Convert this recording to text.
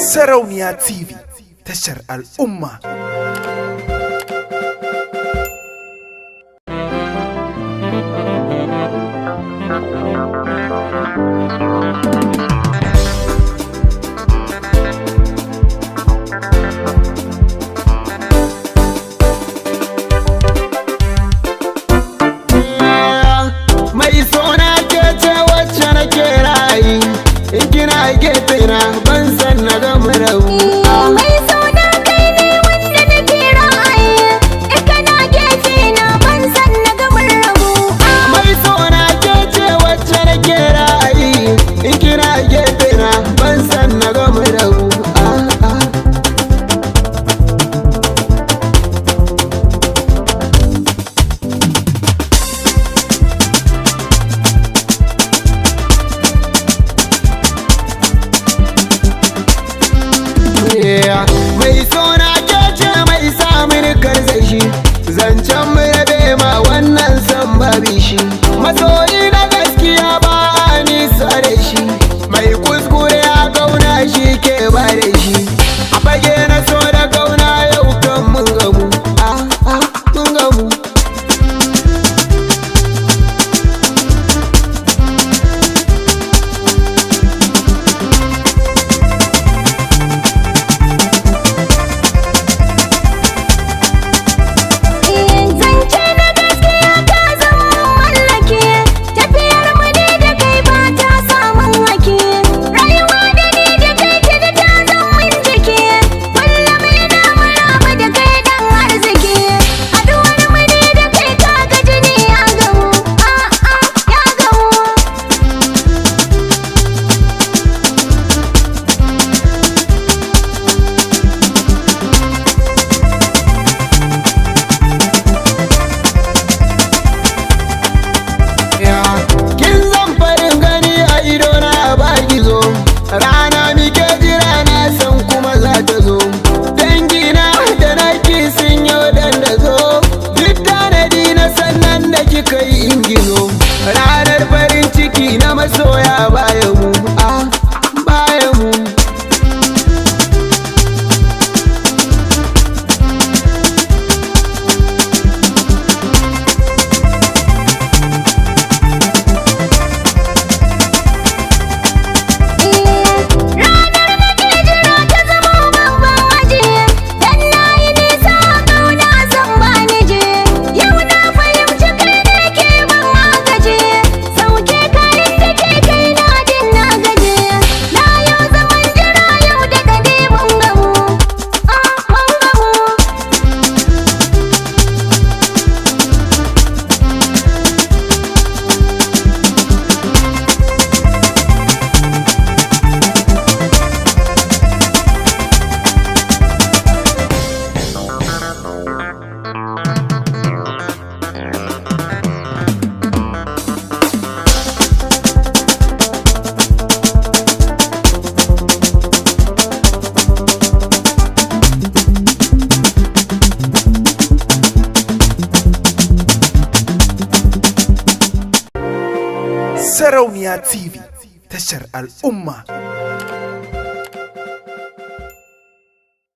Sarauniya TV, tashar al'umma. Mai sona ke ce wacce nake rayi, in kina gefe na ban san na gama rabu. Mai sona kai ne wanda nake ra'ayi, in kana gefe na ban san na gama rabu. Mai sona ke ce wacce nake rayi, in kina gefe na ban san na gama rabu. Mai sona ke ce mai samun karsashi, zancen mu rabe ma wannan san babi shi. Masoyi na gaskiya ba a nisa da shi, mai kuskure a kauna shi ke ba da shi. A fage na so da kauna yau kan mun gamu, mun gamu. Rana muke jira na san kuma za ta zo, dangina da naki sun yi dandazo, duk tanadi na sannan da kika yi ingizo. Ranar farin ciki na masoya bayan mu, bayan mu. Sarauniya TV, tashar al'umma.